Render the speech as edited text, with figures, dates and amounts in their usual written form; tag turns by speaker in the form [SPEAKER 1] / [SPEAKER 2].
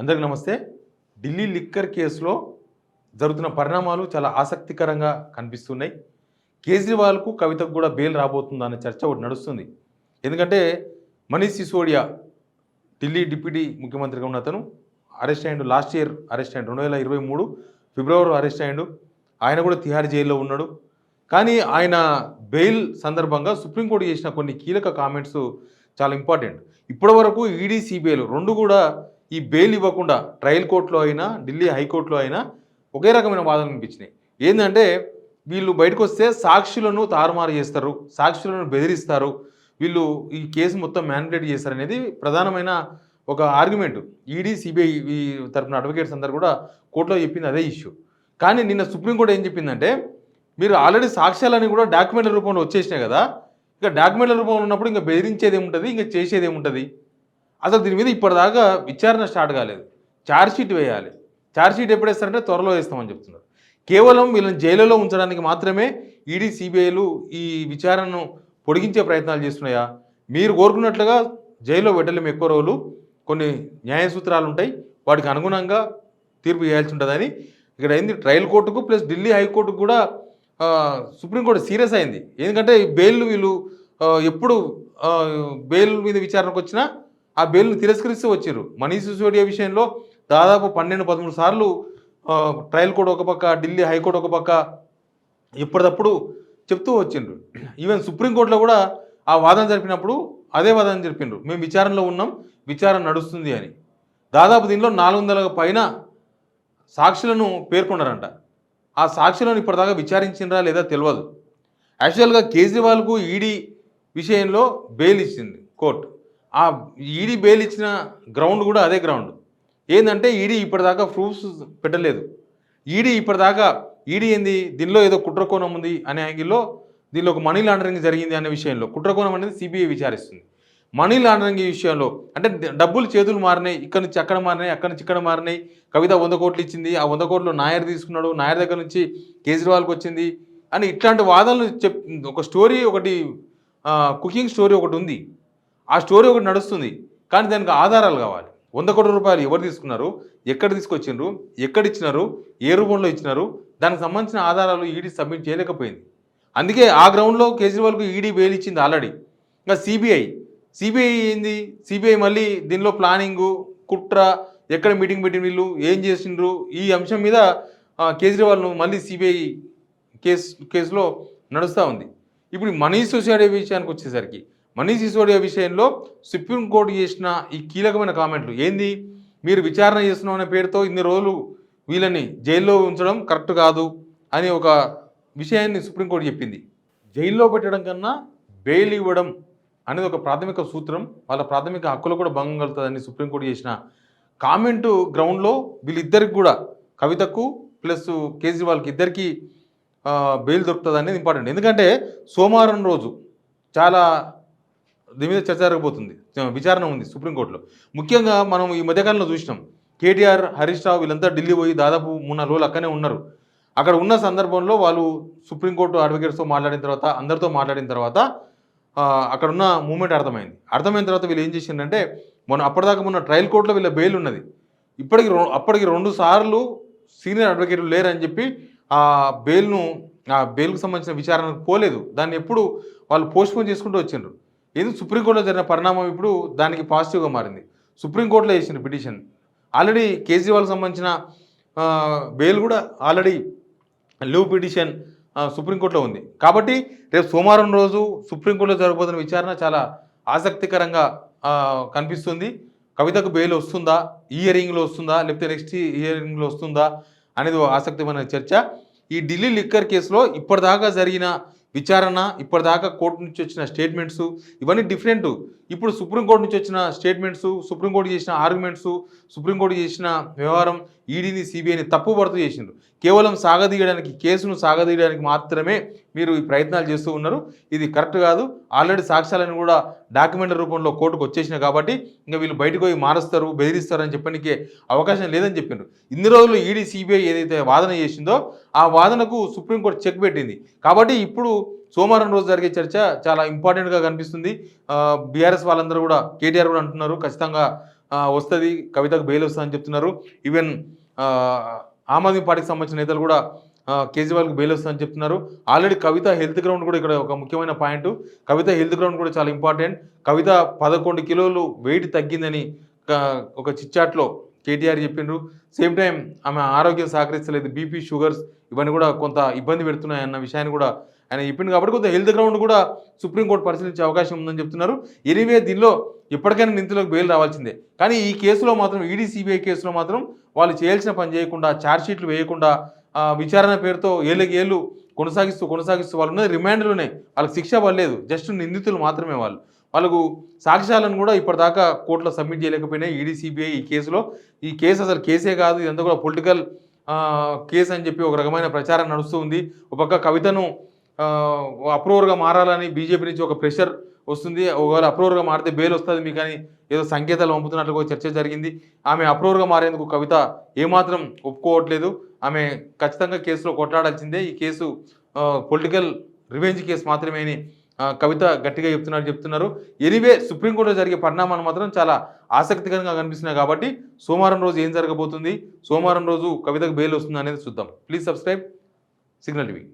[SPEAKER 1] అందరికీ నమస్తే. ఢిల్లీ లిక్కర్ కేసులో జరుగుతున్న పరిణామాలు చాలా ఆసక్తికరంగా కనిపిస్తున్నాయి. కేజ్రీవాల్‌కు, కవితకు కూడా బెయిల్ రాబోతుందా అనే చర్చ ఒకటి నడుస్తుంది. ఎందుకంటే మనీష్ సిసోడియా ఢిల్లీ డిప్యూటీ ముఖ్యమంత్రిగా ఉన్న అతను అరెస్ట్ అయ్యిండు. లాస్ట్ ఇయర్ అరెస్ట్ అయ్యిండు. 2023 ఫిబ్రవరిలో అరెస్ట్ అయ్యిండు. ఆయన కూడా తిహార్ జైల్లో ఉన్నాడు. కానీ ఆయన బెయిల్ సందర్భంగా సుప్రీంకోర్టు చేసిన కొన్ని కీలక కామెంట్స్ చాలా ఇంపార్టెంట్. ఇప్పటివరకు ఈడీ, సిబిఐలు రెండు కూడా ఈ బెయిల్ ఇవ్వకుండా ట్రయల్ కోర్టులో అయినా, ఢిల్లీ హైకోర్టులో అయినా ఒకే రకమైన వాదనలు వినిపించినాయి. ఏంటంటే వీళ్ళు బయటకు వస్తే సాక్షులను తారుమారు చేస్తారు, సాక్షులను బెదిరిస్తారు, వీళ్ళు ఈ కేసు మొత్తం మ్యానిపులేట్ చేస్తారు అనేది ప్రధానమైన ఒక ఆర్గ్యుమెంట్. ఈడీ, సిబిఐ ఈ తరపున అడ్వకేట్స్ అందరు కూడా కోర్టులో చెప్పింది అదే ఇష్యూ. కానీ నిన్న సుప్రీంకోర్టు ఏం చెప్పిందంటే, మీరు ఆల్రెడీ సాక్ష్యాలని కూడా డాక్యుమెంట్ల రూపంలో వచ్చేసినాయి కదా, ఇక డాక్యుమెంట్ల రూపంలో ఉన్నప్పుడు ఇంకా బెదిరించేది ఏముంటుంది, ఇంకా చేసేది ఏముంటుంది? అసలు దీని మీద ఇప్పటిదాకా విచారణ స్టార్ట్ కాలేదు. ఛార్జ్షీట్ వేయాలి. ఛార్జ్షీట్ ఎప్పుడు వేస్తారంటే త్వరలో వేస్తామని చెప్తున్నారు. కేవలం వీళ్ళని జైలులో ఉంచడానికి మాత్రమే ఈడీ, సిబిఐలు ఈ విచారణను పొడిగించే ప్రయత్నాలు చేస్తున్నాయా? మీరు కోరుకున్నట్లుగా జైల్లో పెట్టలేము ఎక్కువ రోజులు, కొన్ని న్యాయ సూత్రాలు ఉంటాయి, వాటికి అనుగుణంగా తీర్పు చేయాల్సి ఉంటుందని ఇక్కడ అయింది. ట్రయల్ కోర్టుకు ప్లస్ ఢిల్లీ హైకోర్టుకు కూడా సుప్రీంకోర్టు సీరియస్ అయింది. ఎందుకంటే బెయిల్ వీళ్ళు ఎప్పుడు బెయిల్ మీద విచారణకు వచ్చినా ఆ బెయిల్ను తిరస్కరిస్తూ వచ్చారు. మనీష్ సిసోడియా విషయంలో దాదాపు 12-13 సార్లు ట్రయల్ కోర్టు ఒక పక్క, ఢిల్లీ హైకోర్టు ఒక పక్క ఎప్పటికప్పుడు చెప్తూ వచ్చిండ్రు. ఈవెన్ సుప్రీంకోర్టులో కూడా ఆ వాదన జరిపినప్పుడు అదే వాదన జరిపిండ్రు, మేము విచారణలో ఉన్నాం, విచారణ నడుస్తుంది అని. దాదాపు దీనిలో 400 పైన సాక్షులను పేర్కొన్నారంట. ఆ సాక్షులను ఇప్పటిదాకా విచారించిండ్రా లేదా తెలియదు. యాక్చువల్గా కేజ్రీవాల్కు ఈడీ విషయంలో బెయిల్ ఇచ్చింది కోర్టు. ఆ ఈడీ బెయిల్ ఇచ్చిన గ్రౌండ్ కూడా అదే గ్రౌండ్. ఏంటంటే ఈడీ ఇప్పటిదాకా ప్రూఫ్స్ పెట్టలేదు. ఈడీ ఏంది, దీనిలో ఏదో కుట్రకోణం ఉంది అనే యాంగిల్లో, దీనిలో ఒక మనీ లాండరింగ్ జరిగింది అనే విషయంలో కుట్రకోణం అనేది సిబిఐ విచారిస్తుంది. మనీ లాండరింగ్ విషయంలో అంటే డబ్బులు చేతులు మారినాయి, ఇక్కడ నుంచి అక్కడ మారినాయి, అక్కడ నుంచి ఇక్కడ మారినాయి, కవిత 100 కోట్లు ఇచ్చింది, ఆ 100 కోట్లు నాయర్ తీసుకున్నాడు, నాయర్ దగ్గర నుంచి కేజ్రీవాల్కి వచ్చింది అని ఇట్లాంటి వాదనలు ఒక స్టోరీ ఒకటి, కుకింగ్ స్టోరీ ఒకటి ఉంది. ఆ స్టోరీ ఒకటి నడుస్తుంది. కానీ దానికి ఆధారాలు కావాలి. 100 కోట్ల రూపాయలు ఎవరు తీసుకున్నారు, ఎక్కడ తీసుకొచ్చిండ్రు, ఎక్కడ ఇచ్చినారు, ఏ రూపంలో ఇచ్చినారు, దానికి సంబంధించిన ఆధారాలు ఈడీ సబ్మిట్ చేయలేకపోయింది. అందుకే ఆ గ్రౌండ్లో కేజ్రీవాల్కు ఈడీ బెయిల్ ఇచ్చింది ఆల్రెడీ. ఇంకా సిబిఐ ఏంది, సిబిఐ మళ్ళీ దీనిలో ప్లానింగు, కుట్ర, ఎక్కడ మీటింగ్ పెట్టిన వీళ్ళు ఏం చేసిండ్రు, ఈ అంశం మీద కేజ్రీవాల్ను మళ్ళీ సిబిఐ కేసులో నడుస్తూ ఉంది. ఇప్పుడు మనీష్ సిసోడియా విషయానికి వచ్చేసరికి, మనీష్ సిసోడియా విషయంలో సుప్రీంకోర్టు చేసిన ఈ కీలకమైన కామెంట్లు ఏంది, మీరు విచారణ చేస్తున్నాం అనే పేరుతో ఇన్ని రోజులు వీళ్ళని జైల్లో ఉంచడం కరెక్ట్ కాదు అని ఒక విషయాన్ని సుప్రీంకోర్టు చెప్పింది. జైల్లో పెట్టడం కన్నా బెయిల్ ఇవ్వడం అనేది ఒక ప్రాథమిక సూత్రం, వాళ్ళ ప్రాథమిక హక్కులు కూడా భంగం కలుగుతుందని సుప్రీంకోర్టు చేసిన కామెంటు గ్రౌండ్లో వీళ్ళిద్దరికి కూడా, కవితకు ప్లస్ కేజ్రీవాల్కి ఇద్దరికి బెయిల్ దొరుకుతుంది అనేది ఇంపార్టెంట్. ఎందుకంటే సోమవారం రోజు చాలా దీని మీద చర్చ జరగబోతుంది, విచారణ ఉంది సుప్రీంకోర్టులో. ముఖ్యంగా మనం ఈ మధ్యకాలంలో చూసినాం, కేటీఆర్, హరీష్ రావు వీళ్ళంతా ఢిల్లీ పోయి దాదాపు 3-4 రోజులు అక్కడనే ఉన్నారు. అక్కడ ఉన్న సందర్భంలో వాళ్ళు సుప్రీంకోర్టు అడ్వకేట్స్తో మాట్లాడిన తర్వాత, అందరితో మాట్లాడిన తర్వాత అక్కడ ఉన్న మూమెంట్ అర్థమైన తర్వాత వీళ్ళు ఏం చేసిందంటే, అప్పటిదాకా మొన్న ట్రయల్ కోర్టులో వీళ్ళ బెయిల్ ఉన్నది, అప్పటికి 2 సార్లు సీనియర్ అడ్వకేట్లు లేరని చెప్పి ఆ బెయిల్కు సంబంధించిన విచారణకు పోలేదు. దాన్ని ఎప్పుడు వాళ్ళు పోస్ట్పోన్ చేసుకుంటూ వచ్చిండ్రు. ఏది సుప్రీంకోర్టులో జరిగిన పరిణామం ఇప్పుడు దానికి పాజిటివ్గా మారింది. సుప్రీంకోర్టులో వేసిన పిటిషన్ ఆల్రెడీ కేజ్రీవాల్కి సంబంధించిన బెయిల్ కూడా ఆల్రెడీ లీవ్ పిటిషన్ సుప్రీంకోర్టులో ఉంది. కాబట్టి రేపు సోమవారం రోజు సుప్రీంకోర్టులో జరగబోతున్న విచారణ చాలా ఆసక్తికరంగా కనిపిస్తుంది. కవితకు బెయిల్ వస్తుందా, ఈ హియరింగ్లో వస్తుందా, లేకపోతే నెక్స్ట్ హియరింగ్లో వస్తుందా అనేది ఆసక్తికరమైన చర్చ. ఈ ఢిల్లీ లిక్కర్ కేసులో ఇప్పటిదాకా జరిగిన విచారణ, ఇప్పటిదాకా కోర్టు నుంచి వచ్చిన స్టేట్మెంట్స్ ఇవన్నీ డిఫరెంట్. ఇప్పుడు సుప్రీంకోర్టు నుంచి వచ్చిన స్టేట్మెంట్స్, సుప్రీంకోర్టు చేసిన ఆర్గ్యుమెంట్స్, సుప్రీంకోర్టు చేసిన వ్యవహారం ఈడీని, సిబిఐని తప్పుపడుతూ చేసిండ్రు. కేవలం కేసును సాగదీయడానికి మాత్రమే మీరు ఈ ప్రయత్నాలు చేస్తూ ఉన్నారు. ఇది కరెక్ట్ కాదు. ఆల్రెడీ సాక్ష్యాలను కూడా డాక్యుమెంట్ల రూపంలో కోర్టుకు వచ్చేసినాయి కాబట్టి ఇంకా వీళ్ళు బయటకు పోయి మారుస్తారు, బెదిరిస్తారని చెప్పడానికి అవకాశం లేదని చెప్పిండ్రు. ఇన్ని రోజులు ఈడీ, సిబిఐ ఏదైతే వాదన చేసిందో ఆ వాదనకు సుప్రీంకోర్టు చెక్ పెట్టింది. కాబట్టి ఇప్పుడు సోమవారం రోజు జరిగే చర్చ చాలా ఇంపార్టెంట్గా కనిపిస్తుంది. బీఆర్ఎస్ వాళ్ళందరూ కూడా, కేటీఆర్ కూడా అంటున్నారు ఖచ్చితంగా వస్తుంది, కవితకు బెయిల్ వస్తుందని చెప్తున్నారు. ఈవెన్ ఆమ్ ఆద్మీ పార్టీకి సంబంధించిన నేతలు కూడా కేజ్రీవాల్కి బెయిల్ వస్తుందని చెప్తున్నారు. ఆల్రెడీ కవిత హెల్త్ గ్రౌండ్ కూడా ఇక్కడ ఒక ముఖ్యమైన పాయింట్. కవిత హెల్త్ గ్రౌండ్ కూడా చాలా ఇంపార్టెంట్. కవిత 11 కిలోలు వెయిట్ తగ్గిందని ఒక చిట్చాట్లో కేటీఆర్ చెప్పిండ్రు. సేమ్ టైం ఆమె ఆరోగ్యం సహకరిస్తలేదు, బీపీ, షుగర్స్ ఇవన్నీ కూడా కొంత ఇబ్బంది పెడుతున్నాయి అన్న విషయాన్ని కూడా ఆయన చెప్పిండు. కాబట్టి కొంత హెల్త్ గ్రౌండ్ కూడా సుప్రీంకోర్టు పరిశీలించే అవకాశం ఉందని చెప్తున్నారు. ఎనీవే దీనిలో ఇప్పటికైనా నిందితులకు బెయిల్ రావాల్సిందే. కానీ ఈ కేసులో మాత్రం ఈడీ సిబిఐ కేసులో మాత్రం వాళ్ళు చేయాల్సిన పని చేయకుండా, ఛార్జ్షీట్లు వేయకుండా, విచారణ పేరుతో ఏళ్ళు కొనసాగిస్తూ వాళ్ళు ఉన్నది రిమాండ్లోనే, వాళ్ళకి శిక్ష పడలేదు, జస్ట్ నిందితులు మాత్రమే వాళ్ళకు సాక్ష్యాలను కూడా ఇప్పటిదాకా కోర్టులో సబ్మిట్ చేయలేకపోయినాయి ఈడీ సిబిఐ ఈ కేసులో. ఈ కేసు అసలు కేసే కాదు, ఇదంతా కూడా పొలిటికల్ కేసు అని చెప్పి ఒక రకమైన ప్రచారం నడుస్తూ ఉంది. ఒక పక్క కవితను అప్రూవర్గా మారాలని బీజేపీ నుంచి ఒక ప్రెషర్ వస్తుంది. ఒకవేళ అప్రూవర్గా మారితే బెయిల్ వస్తుంది మీకు అని ఏదో సంకేతాలు పంపుతున్నట్లుగా చర్చ జరిగింది. ఆమె అప్రూవర్గా మారేందుకు కవిత ఏమాత్రం ఒప్పుకోవట్లేదు. ఆమె ఖచ్చితంగా కేసులో కొట్లాడాల్సిందే, ఈ కేసు పొలిటికల్ రివెంజ్ కేసు మాత్రమే అని కవిత గట్టిగా చెప్తున్నారు. ఎనీవే సుప్రీంకోర్టులో జరిగే పరిణామాలు మాత్రం చాలా ఆసక్తికరంగా కనిపిస్తున్నాయి. కాబట్టి సోమవారం రోజు ఏం జరగబోతుంది, సోమవారం రోజు కవితకు బెయిల్ వస్తుంది అనేది చూద్దాం. Please subscribe signal TV.